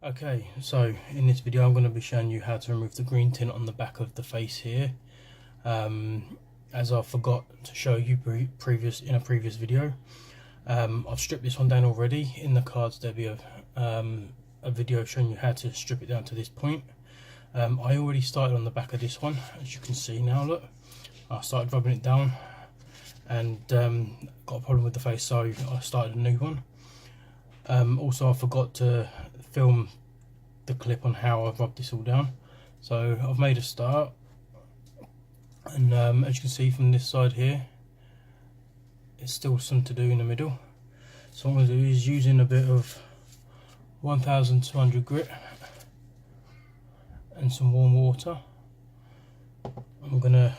Okay, so in this video I'm going to be showing you how to remove the green tint on the back of the face here. As I forgot to show you in a previous video, I've stripped this one down already. In the cards there'll be a video showing you how to strip it down to this point. I already started on the back of this one, as you can see now. Look, I started rubbing it down and got a problem with the face, so I started a new one. Also, I forgot to film the clip on how I've rubbed this all down, so I've made a start, and as you can see from this side here, it's still some to do in the middle. So what I'm going to do is, using a bit of 1200 grit and some warm water, I'm going to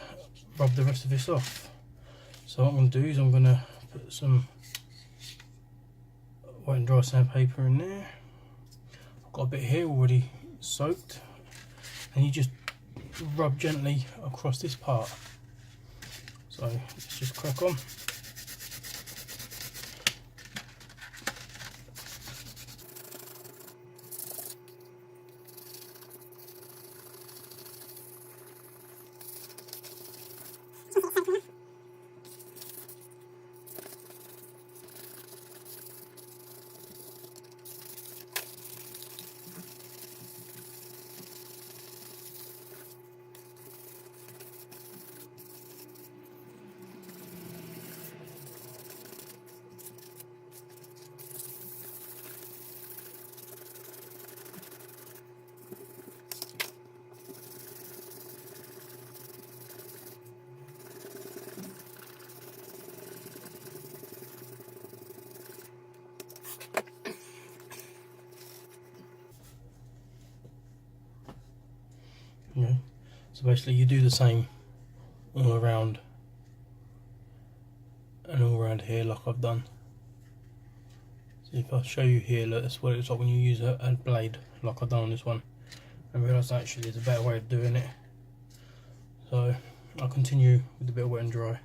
rub the rest of this off. So what I'm going to do is I'm going to put some wet and dry sandpaper in there. I've got a bit here already soaked, and you just rub gently across this part. So let's just crack on. Okay. So basically you do the same all around and all around here like I've done. So if I show you here, look, that's what it's like when you use a blade like I've done on this one, and realise actually there's a better way of doing it. So I'll continue with a bit of wet and dry.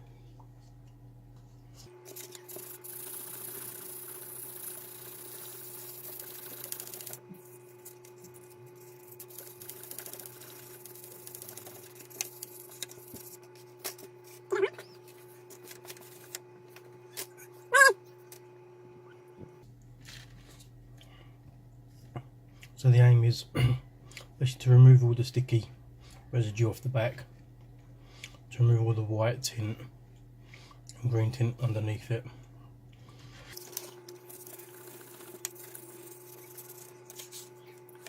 So the aim is basically to remove all the sticky residue off the back, to remove all the white tint and green tint underneath it.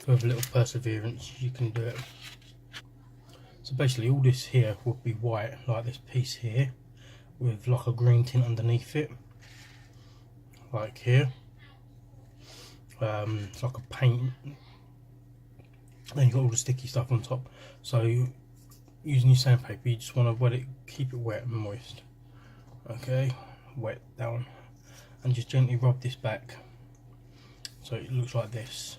With a little perseverance you can do it. So basically all this here would be white, like this piece here, with like a green tint underneath it, like here. It's like a paint. Then you've got all the sticky stuff on top. So using your sandpaper, you just want to wet it, keep it wet and moist. Okay, wet down, and just gently rub this back so it looks like this.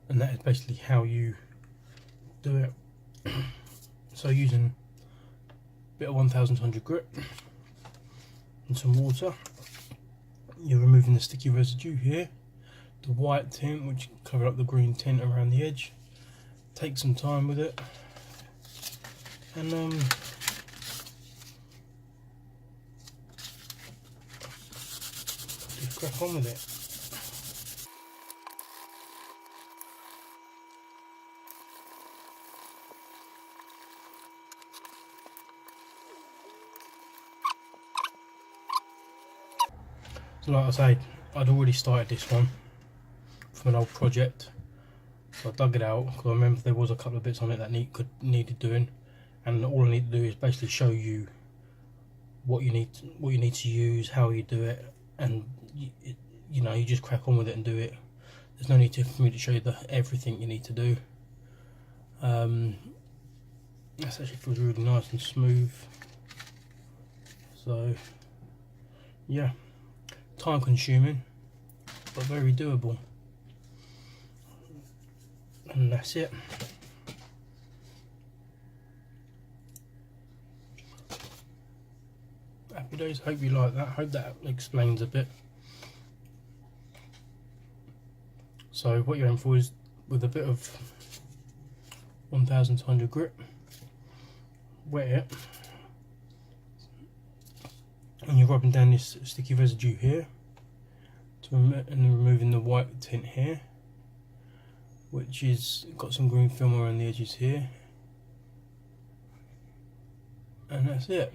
And that is basically how you do it. So using a bit of 1200 grit and some water, you're removing the sticky residue here, the white tint which covered up the green tint around the edge. Take some time with it, and just crack on with it. So like I say, I'd already started this one from an old project, so I dug it out because I remember there was a couple of bits on it that needed doing, and all I need to do is basically show you what you need to use, how you do it, and you know, you just crack on with it and do it. There's no need for me to show you everything you need to do. This actually feels really nice and smooth. So yeah, time consuming but very doable. And that's it. Happy days, hope you like that, hope that explains a bit. So what you're in for is with a bit of 1200 grit, wet it, and you're rubbing down this sticky residue here, and then removing the white tint here, which is got some green film around the edges here, and that's it.